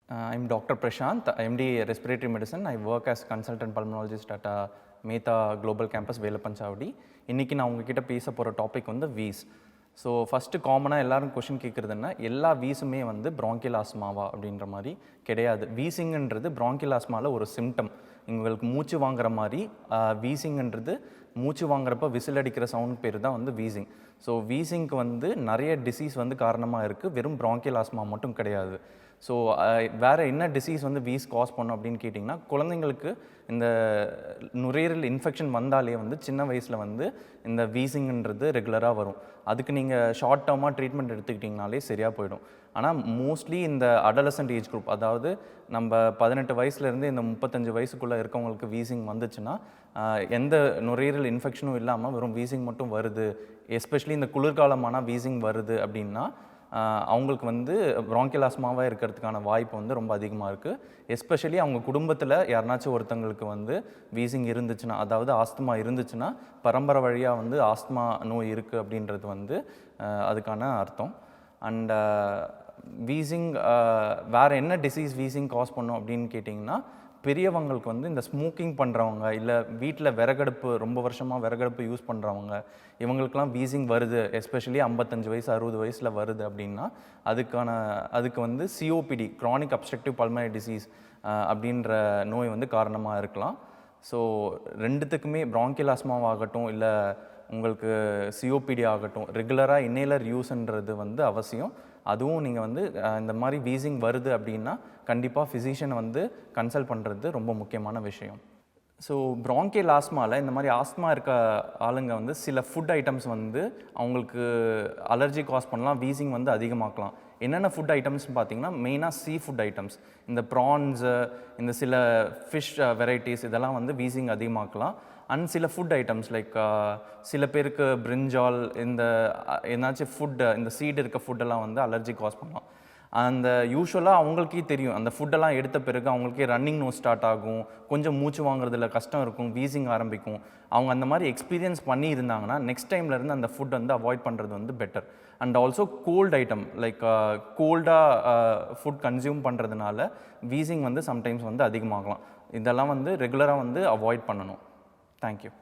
I'm Dr. Prasanth, MD Respiratory Medicine. I work as consultant pulmonologist at Mehta Global Campus, Velappanchavadi. இன்னைக்கு நான் உங்ககிட்ட பேச போகிற topic வந்து வீஸ். ஸோ ஃபஸ்ட்டு காமனாக எல்லாரும் கொஷின் கேட்குறதுன்னா எல்லா வீஸுமே வந்து ப்ராங்கியல் ஆஸ்மாவா அப்படின்ற மாதிரி கிடையாது. வீசிங்ன்றது ப்ராங்கியல் ஆஸ்மாவில் ஒரு சிம்டம். உங்களுக்கு மூச்சு வாங்குற மாதிரி வீசிங்ன்றது மூச்சு வாங்குறப்ப விசில் அடிக்கிற சவுண்ட் பேர் தான் வந்து வீசிங். ஸோ வீசிங்க்கு வந்து நிறைய டிசீஸ் வந்து காரணமாக இருக்குது, வெறும் ப்ராங்கியல் ஆஸ்மா மட்டும் கிடையாது. ஸோ வேறு என்ன டிசீஸ் வந்து வீஸ் காஸ் பண்ணும் அப்படின்னு கேட்டிங்கன்னா, குழந்தைங்களுக்கு இந்த நுரையீரல் இன்ஃபெக்ஷன் வந்தாலே வந்து சின்ன வயசில் வந்து இந்த வீசிங்ன்றது ரெகுலராக வரும். அதுக்கு நீங்கள் ஷார்ட் டேர்மாக ட்ரீட்மெண்ட் எடுத்துக்கிட்டிங்கனாலே சரியாக போயிடும். ஆனால் மோஸ்ட்லி இந்த அடலசன்ட் ஏஜ் குரூப், அதாவது நம்ம 18 வயசுலேருந்து இந்த 35 வயசுக்குள்ளே இருக்கவங்களுக்கு வீசிங் வந்துச்சுன்னா எந்த நுரையீரல் இன்ஃபெக்ஷனும் இல்லாமல் வெறும் வீசிங் மட்டும் வருது, எஸ்பெஷலி இந்த குளிர்காலமான வீசிங் வருது அப்படின்னா அவங்களுக்கு வந்து ப்ராங்கியல் ஆஸ்மாவாக இருக்கிறதுக்கான வாய்ப்பு வந்து ரொம்ப அதிகமாக இருக்குது. எஸ்பெஷலி அவங்க குடும்பத்தில் யாருனாச்சும் ஒருத்தங்களுக்கு வந்து வீசிங் இருந்துச்சுன்னா, அதாவது ஆஸ்துமா இருந்துச்சுன்னா, பரம்பரை வழியாக வந்து ஆஸ்துமா நோய் இருக்குது அப்படின்றது வந்து அதுக்கான அர்த்தம். அண்ட் வீசிங் வேறு என்ன டிசீஸ் வீசிங் காஸ் பண்ணும் அப்படின்னு கேட்டிங்கன்னா, பெரியவங்களுக்கு வந்து இந்த ஸ்மோக்கிங் பண்ணுறவங்க, இல்லை வீட்டில் விறகடுப்பு ரொம்ப வருஷமாக விறகடுப்பு யூஸ் பண்ணுறவங்க, இவங்களுக்கெல்லாம் வீசிங் வருது, எஸ்பெஷலி 55 வயசு 60 வயசில் வருது அப்படின்னா அதுக்கு வந்து COPD, chronic obstructive pulmonary disease அப்படின்ற நோய் வந்து காரணமாக இருக்கலாம். ஸோ ரெண்டுத்துக்குமே ப்ராங்கியல் ஆஸ்மாவாகட்டும் இல்லை உங்களுக்கு சிஓபிடி ஆகட்டும், ரெகுலராக இன்னேலர் யூஸ்ன்றது வந்து அவசியம். அதுவும் நீங்கள் வந்து இந்த மாதிரி வீசிங் வருது அப்படின்னா கண்டிப்பாக ஃபிசிஷியனை வந்து கன்சல்ட் பண்ணுறது ரொம்ப முக்கியமான விஷயம். ஸோ ப்ராங்கியல் ஆஸ்மாவில் இந்த மாதிரி ஆஸ்மா இருக்க ஆளுங்க வந்து சில ஃபுட் ஐட்டம்ஸ் வந்து அவங்களுக்கு அலர்ஜி காஸ் பண்ணலாம், வீசிங் வந்து அதிகமாக்கலாம். என்னென்ன ஃபுட் ஐட்டம்ஸ்னு பார்த்தீங்கன்னா, மெயினாக சீ ஃபுட் ஐட்டம்ஸ், இந்த ப்ரான்ஸு, இந்த சில ஃபிஷ் வெரைட்டிஸ், இதெல்லாம் வந்து வீசிங் அதிகமாக்கலாம். அண்ட் சில ஃபுட் ஐட்டம்ஸ் லைக் சில பேருக்கு பிரிஞ்சால், இந்த என்னாச்சும் ஃபுட்டு, இந்த சீடு இருக்க ஃபுட்டெல்லாம் வந்து அலர்ஜி காஸ் பண்ணலாம். அந்த யூஸ்வலாக அவங்களுக்கே தெரியும், அந்த ஃபுட்டெல்லாம் எடுத்த பிறகு அவங்களுக்கே ரன்னிங் நோஸ் ஸ்டார்ட் ஆகும், கொஞ்சம் மூச்சு வாங்குறதுல கஷ்டம் இருக்கும், வீசிங் ஆரம்பிக்கும். அவங்க அந்த மாதிரி எக்ஸ்பீரியன்ஸ் பண்ணி இருந்தாங்கன்னா நெக்ஸ்ட் டைம்லேருந்து அந்த ஃபுட் வந்து அவாய்ட் பண்ணுறது வந்து better. And also cold item like கோல்டாக ஃபுட் கன்சியூம் பண்ணுறதுனால வீசிங் வந்து சம்டைம்ஸ் வந்து அதிகமாகலாம். இதெல்லாம் வந்து ரெகுலராக வந்து அவாய்ட் பண்ணணும். Thank you.